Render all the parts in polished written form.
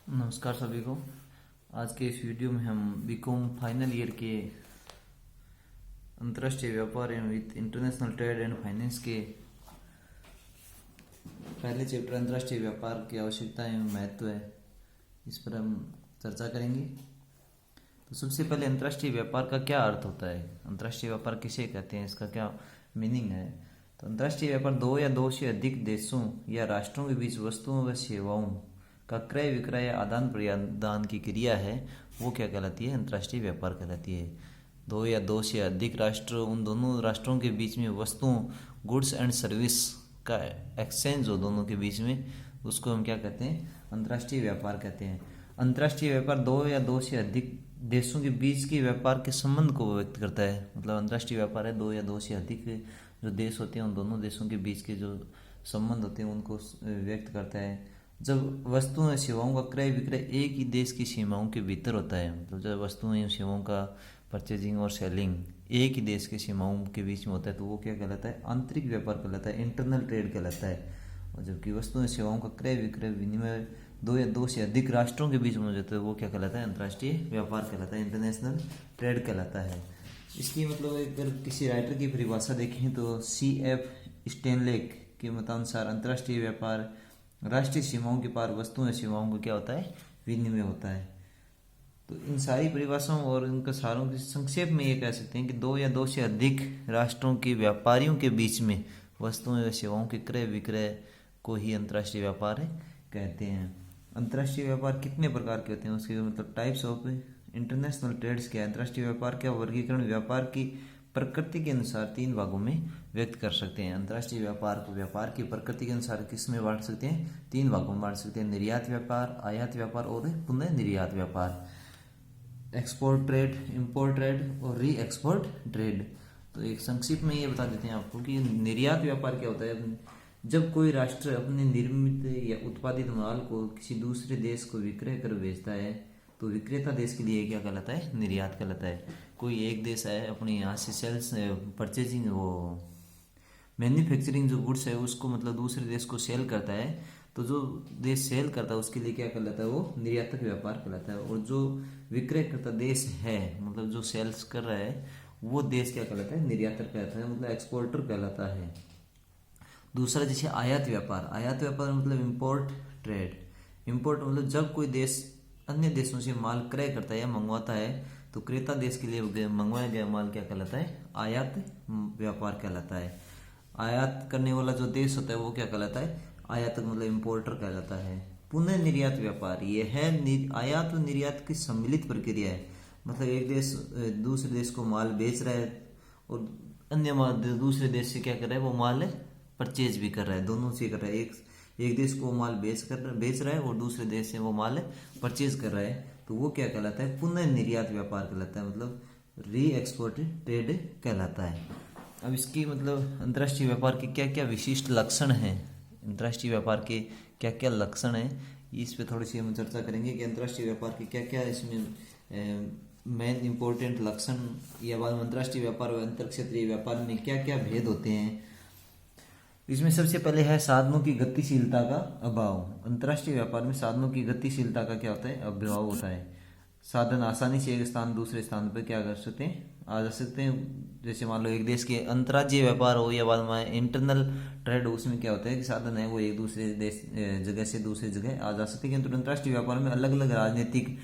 नमस्कार सभी को। आज के इस वीडियो में हम बीकॉम फाइनल ईयर के अंतर्राष्ट्रीय व्यापार एवं वित्त इंटरनेशनल ट्रेड एंड फाइनेंस के पहले चैप्टर अंतर्राष्ट्रीय व्यापार की आवश्यकता एवं महत्व है, इस पर हम चर्चा करेंगे। तो सबसे पहले अंतर्राष्ट्रीय व्यापार का क्या अर्थ होता है, अंतर्राष्ट्रीय व्यापार किसे कहते हैं, इसका क्या मीनिंग है। तो अंतर्राष्ट्रीय व्यापार दो या दो से अधिक देशों या राष्ट्रों के बीच वस्तुओं व सेवाओं का क्रय विक्रय या आदान प्रदान की क्रिया है, वो क्या कहलाती है, अंतर्राष्ट्रीय व्यापार कहलाती है। दो या दो से अधिक राष्ट्र, उन दोनों राष्ट्रों के बीच में वस्तुओं, गुड्स एंड सर्विस का एक्सचेंज हो दोनों के बीच में, उसको हम क्या कहते हैं, अंतर्राष्ट्रीय व्यापार कहते हैं। अंतर्राष्ट्रीय व्यापार दो या दो से अधिक देशों के बीच के व्यापार के संबंध को व्यक्त करता है। मतलब अंतर्राष्ट्रीय व्यापार है दो या दो से अधिक जो देश होते हैं, उन दोनों देशों के बीच के जो संबंध होते हैं उनको व्यक्त करता है। जब वस्तुओं या सेवाओं का क्रय विक्रय एक ही देश की सीमाओं के भीतर होता है, मतलब जब वस्तुओं या सेवाओं का परचेजिंग और सेलिंग एक ही देश की सीमाओं के बीच में होता है, तो वो क्या कहलाता है, आंतरिक व्यापार कहलाता है, इंटरनल ट्रेड कहलाता है। और जबकि वस्तुओं या सेवाओं का क्रय विक्रय विनिमय दो या दो से अधिक राष्ट्रों के बीच में हो जाता है, वो क्या कहलाता है, अंतर्राष्ट्रीय व्यापार कहलाता है, इंटरनेशनल ट्रेड कहलाता है। इसकी मतलब अगर किसी राइटर की परिभाषा देखें तो C.F. स्टेनलेक के मतानुसार अंतर्राष्ट्रीय व्यापार राष्ट्रीय सीमाओं के पार वस्तुओं या सेवाओं का क्या होता है, विनिमय होता है। तो इन सारी परिभाषाओं और इनका सारों के संक्षेप में ये कह सकते हैं कि दो या दो से अधिक राष्ट्रों के व्यापारियों के बीच में वस्तुओं या सेवाओं के क्रय विक्रय को ही अंतर्राष्ट्रीय व्यापार कहते हैं। अंतर्राष्ट्रीय व्यापार कितने प्रकार के होते हैं, उसके मतलब टाइप्स ऑफ इंटरनेशनल ट्रेड्स क्या है। अंतर्राष्ट्रीय व्यापार का वर्गीकरण व्यापार की प्रकृति के अनुसार तीन भागों में व्यक्त कर सकते हैं। अंतर्राष्ट्रीय व्यापार को व्यापार की प्रकृति के अनुसार किस में बांट सकते हैं, तीन भागों में बांट सकते हैं, निर्यात व्यापार, आयात व्यापार और पुनः निर्यात व्यापार। एक्सपोर्ट ट्रेड, इंपोर्ट ट्रेड और री एक्सपोर्ट ट्रेड। तो एक संक्षिप्त में ये बता देते हैं आपको कि निर्यात व्यापार क्या होता है। जब कोई राष्ट्र अपने निर्मित या उत्पादित माल को किसी दूसरे देश को विक्रय कर बेचता है, तो विक्रेता देश के लिए क्या कहलाता है, निर्यात कहलाता है। कोई एक देश है अपने यहाँ से सेल्स परचेजिंग, वो मैन्युफैक्चरिंग जो गुड्स है उसको मतलब दूसरे देश को सेल करता है, तो जो देश सेल करता है उसके लिए क्या कहलाता है, वो निर्यातक व्यापार कहलाता है। और जो विक्रय करता देश है, मतलब जो सेल्स कर रहा है, वो देश क्या कहलाता है, निर्यातक कहलाता है, मतलब एक्सपोर्टर कहलाता है। दूसरा जैसे आयात व्यापार, आयात व्यापार मतलब इम्पोर्ट ट्रेड। इम्पोर्ट मतलब जब कोई देश अन्य देशों से माल क्रय करता है या मंगवाता है, तो क्रेता देश के लिए मंगवाया गया माल क्या कहलाता है, आयात व्यापार कहलाता है। आयात करने वाला जो देश होता है वो क्या कहलाता है, आयातक मतलब इम्पोर्टर कहलाता है। पुनः निर्यात व्यापार, यह है आयात और निर्यात की सम्मिलित प्रक्रिया है। मतलब एक देश दूसरे देश को माल बेच रहा है और अन्य दूसरे देश से क्या कर रहा है, वो माल परचेज भी कर रहा है, दोनों से कर रहा है। एक देश को माल बेच रहा है और दूसरे देश से वो माल परचेज कर रहा है, तो वो क्या कहलाता है, पुनः निर्यात व्यापार कहलाता है, मतलब री एक्सपोर्ट ट्रेड कहलाता है। अब इसकी मतलब अंतर्राष्ट्रीय व्यापार के क्या क्या विशिष्ट लक्षण हैं, अंतर्राष्ट्रीय व्यापार के क्या क्या लक्षण हैं, इस पे थोड़ी सी हम चर्चा करेंगे कि अंतर्राष्ट्रीय व्यापार के क्या क्या इसमें मेन इंपॉर्टेंट लक्षण, या बाद में अंतर्राष्ट्रीय व्यापार और अंतर क्षेत्रीय व्यापार में क्या क्या भेद होते हैं। इसमें सबसे पहले है साधनों की गतिशीलता का अभाव। अंतर्राष्ट्रीय व्यापार में साधनों की गतिशीलता का क्या होता है, अभाव होता है। साधन आसानी से एक स्थान दूसरे स्थान पर क्या कर सकते हैं, आ जा सकते हैं। जैसे मान लो एक देश के अंतर्राज्यीय व्यापार हो या बाद में इंटरनल ट्रेड हो, उसमें क्या होता है कि साधन है वो एक दूसरे देश जगह से दूसरी जगह आ जा सकते हैं। किंतु अंतर्राष्ट्रीय व्यापार में अलग अलग राजनीतिक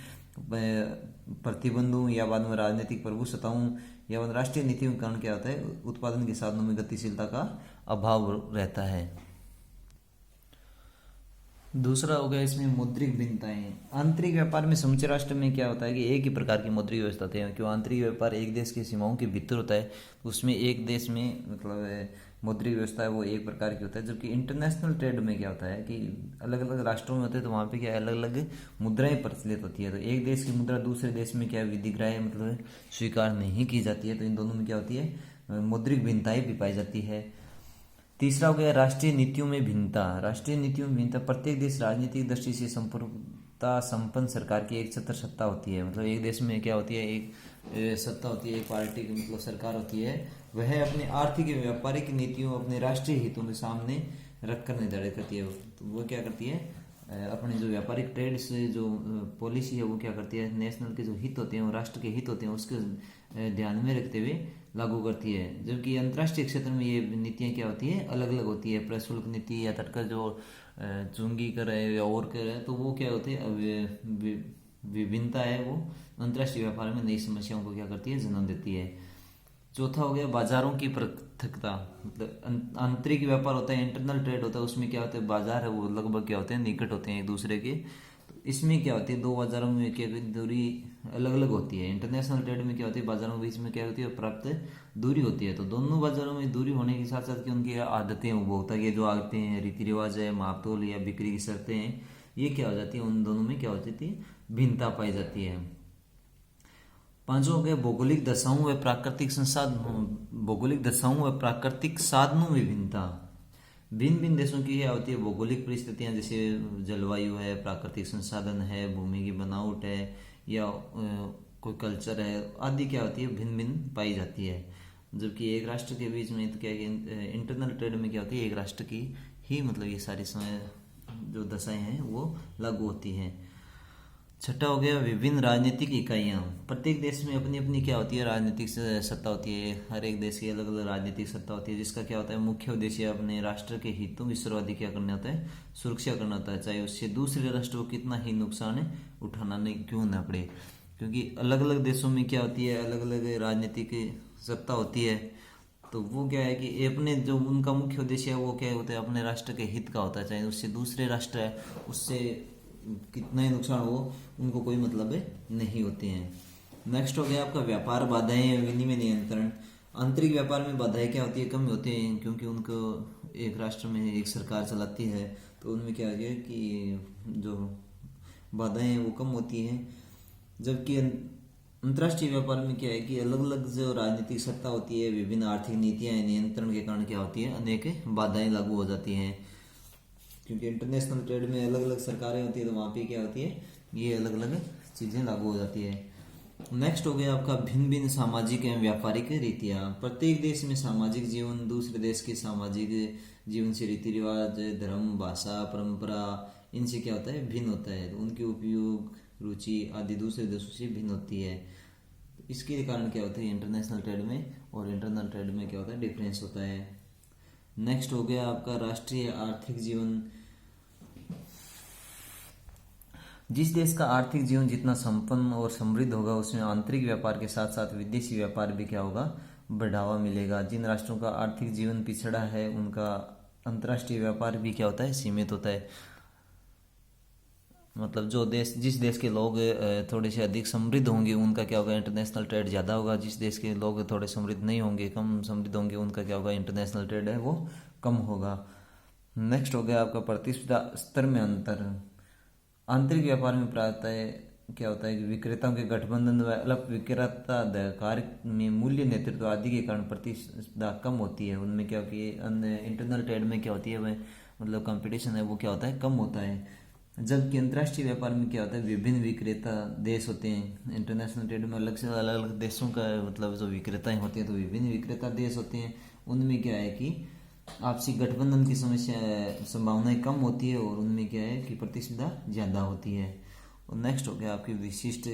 प्रतिबंधों या बाद में राजनीतिक प्रभुसत्ताओं या राष्ट्रीय नीतियों के कारण क्या होता है, उत्पादन के साधनों में गतिशीलता का अभाव रहता है। दूसरा हो गया इसमें मौद्रिक भिन्नताएं। आंतरिक व्यापार में समूचे राष्ट्र में क्या होता है कि एक ही प्रकार की मौद्रिक व्यवस्था होती है, क्यों आंतरिक व्यापार एक देश की सीमाओं के भीतर होता है, उसमें एक देश में मतलब मौद्रिक व्यवस्था है वो एक प्रकार की होता है। जबकि इंटरनेशनल ट्रेड में क्या होता है कि अलग अलग राष्ट्रों में होते हैं, तो वहाँ पे क्या अलग अलग मुद्राएं प्रचलित होती है। तो एक देश की मुद्रा दूसरे देश में क्या विधिग्राह्य मतलब स्वीकार नहीं की जाती है, तो इन दोनों में क्या होती है, मौद्रिक भिन्नताएं भी पाई जाती है। तीसरा हो गया राष्ट्रीय नीतियों में भिन्नता। राष्ट्रीय नीतियों में भिन्नता, प्रत्येक देश राजनीतिक दृष्टि से संपूर्णता संपन्न सरकार की एक छत्र सत्ता होती है। मतलब एक देश में क्या होती है, एक सत्ता होती है, एक पार्टी की मतलब सरकार होती है, वह अपने आर्थिक एवं व्यापारिक नीतियों अपने राष्ट्रीय हितों के सामने रखकर निर्धारित करती है। तो वो क्या करती है, अपने जो व्यापारिक ट्रेड से जो पॉलिसी है वो क्या करती है, नेशनल के जो हित होते हैं और राष्ट्र के हित होते हैं उसके ध्यान में रखते हुए लागू करती है। जबकि अंतर्राष्ट्रीय क्षेत्र में ये नीतियाँ क्या होती है, अलग अलग होती है। प्रशुल्क नीति या तटकर जो चुंगी कर है या और कर है, तो वो क्या होती है, विभिन्नता है वो अंतर्राष्ट्रीय व्यापार में नई समस्याओं को क्या करती है, जन्म देती है। चौथा हो गया बाजारों की पृथकता। मतलब आंतरिक व्यापार होता है, इंटरनल ट्रेड होता है, उसमें क्या होता है, बाजार है वो लगभग क्या होते हैं, निकट होते हैं एक दूसरे के। तो इसमें क्या होती है, दो बाजारों में क्या दूरी अलग अलग होती है। इंटरनेशनल ट्रेड में क्या होती है, बाजारों के बीच में क्या होती है, प्राप्त दूरी होती है। तो दोनों बाजारों में दूरी होने के साथ साथ कि उनकी आदतें, उपभोक्ता के जो आदतें हैं, रीति रिवाज है, मापतोल या बिक्री की शर्तें हैं, ये क्या हो जाती है, उन दोनों में क्या हो जाती है, भिन्नता पाई जाती है। पांचों हो गए भौगोलिक दशाओं व प्राकृतिक संसाधन, भौगोलिक दशाओं व प्राकृतिक साधनों में भिन्नता। भिन्न भिन्न देशों की क्या होती है, भौगोलिक परिस्थितियां, जैसे जलवायु है, प्राकृतिक संसाधन है, भूमि की बनावट है, या कोई कल्चर है आदि क्या होती है, भिन्न भिन्न पाई जाती है। जबकि एक राष्ट्र के बीच में तो क्या है, इंटरनल ट्रेड में क्या होती है, एक राष्ट्र की ही मतलब ये सारी समय जो दशाएं हैं वो लागू होती हैं। छठा हो गया विभिन्न राजनीतिक इकाइयाँ। प्रत्येक देश में अपनी अपनी क्या होती है, राजनीतिक सत्ता होती है। हर एक देश की अलग अलग राजनीतिक सत्ता होती है, जिसका क्या होता है, मुख्य उद्देश्य अपने राष्ट्र के हितों की सर्वाधिक क्या करना होता है, सुरक्षा करना होता है, चाहे उससे दूसरे राष्ट्र को कितना ही नुकसान उठाना नहीं क्यों ना पड़े। क्योंकि अलग अलग देशों में क्या होती है, अलग अलग राजनीतिक सत्ता होती है। तो वो क्या है कि अपने जो उनका मुख्य उद्देश्य है वो क्या होता है, अपने राष्ट्र के हित का होता है, चाहे उससे दूसरे राष्ट्र है उससे कितना ही नुकसान हो उनको कोई मतलब नहीं होते हैं। नेक्स्ट हो गया आपका व्यापार बाधाएं, विनिमय नियंत्रण। आंतरिक व्यापार में बाधाएं क्या होती है, कम होती हैं, क्योंकि उनको एक राष्ट्र में एक सरकार चलाती है, तो उनमें क्या है कि जो बाधाएं हैं वो कम होती हैं। जबकि अंतर्राष्ट्रीय व्यापार में क्या है कि अलग अलग जो राजनीतिक सत्ता होती है, विभिन्न आर्थिक नीतियां नियंत्रण के कारण क्या होती है, अनेक बाधाएं लागू हो जाती हैं। क्योंकि इंटरनेशनल ट्रेड में अलग अलग सरकारें होती है, तो वहाँ पे क्या होती है, ये अलग अलग चीज़ें लागू हो जाती है। नेक्स्ट हो गया आपका भिन्न भिन्न सामाजिक एवं व्यापारिक रीतियाँ। प्रत्येक देश में सामाजिक जीवन दूसरे देश के सामाजिक जीवन से, रीति रिवाज, धर्म, भाषा, परंपरा, इनसे क्या होता है, भिन्न होता है। तो उनके उपयोग, रुचि आदि दूसरे देशों से भिन्न होती है। इसके कारण क्या होता है, इंटरनेशनल ट्रेड में और इंटरनल ट्रेड में क्या होता है, डिफरेंस होता है। नेक्स्ट हो गया आपका राष्ट्रीय आर्थिक जीवन। जिस देश का आर्थिक जीवन जितना संपन्न और समृद्ध होगा, उसमें आंतरिक व्यापार के साथ साथ विदेशी व्यापार भी क्या होगा, बढ़ावा मिलेगा। जिन राष्ट्रों का आर्थिक जीवन पिछड़ा है, उनका अंतर्राष्ट्रीय व्यापार भी क्या होता है, सीमित होता है। मतलब जो देश, जिस देश के लोग थोड़े से अधिक समृद्ध होंगे, उनका क्या होगा, इंटरनेशनल ट्रेड ज़्यादा होगा। जिस देश के लोग थोड़े समृद्ध नहीं होंगे, कम समृद्ध होंगे, उनका क्या होगा, इंटरनेशनल ट्रेड है वो कम होगा। नेक्स्ट हो गया आपका प्रतिस्पर्धा स्तर में अंतर। आंतरिक व्यापार में प्रायतः क्या होता है कि विक्रेताओं के गठबंधन व अलग विक्रेता अधिकार में मूल्य, नेतृत्व आदि के कारण प्रतिस्पर्धा कम होती है। उनमें क्या होती है, अन्य इंटरनल ट्रेड में क्या होती है, वह मतलब कंपटीशन है वो क्या होता है, कम होता है। जबकि अंतर्राष्ट्रीय व्यापार में क्या होता है, विभिन्न विक्रेता देश होते हैं। इंटरनेशनल ट्रेड में अलग से अलग अलग देशों का मतलब जो विक्रेताएं होते हैं, तो विभिन्न विक्रेता देश होते हैं। उनमें क्या है कि आपसी गठबंधन की समस्या, संभावनाएं कम होती है, और उनमें क्या है कि प्रतिस्पर्धा ज़्यादा होती है। और नेक्स्ट हो गया आपकी विशिष्ट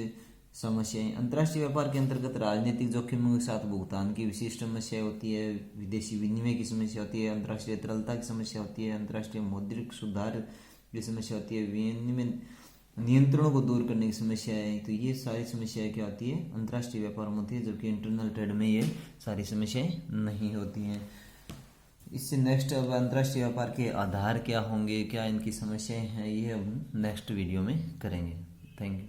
समस्याएं। अंतर्राष्ट्रीय व्यापार के अंतर्गत राजनीतिक जोखिमों के साथ भुगतान की विशिष्ट समस्या होती है, विदेशी विनिमय की समस्या होती है, अंतर्राष्ट्रीय तरलता की समस्या होती है, अंतर्राष्ट्रीय मौद्रिक सुधार की समस्या होती है, विनिमय नियंत्रणों को दूर करने की समस्या है। तो ये सारी समस्याएं क्या होती है, अंतर्राष्ट्रीय व्यापार में होती है, जबकि इंटरनल ट्रेड में ये सारी समस्याएं नहीं होती हैं। इससे नेक्स्ट अब अंतर्राष्ट्रीय व्यापार के आधार क्या होंगे, क्या इनकी समस्याएं हैं, ये हम नेक्स्ट वीडियो में करेंगे। Thank you.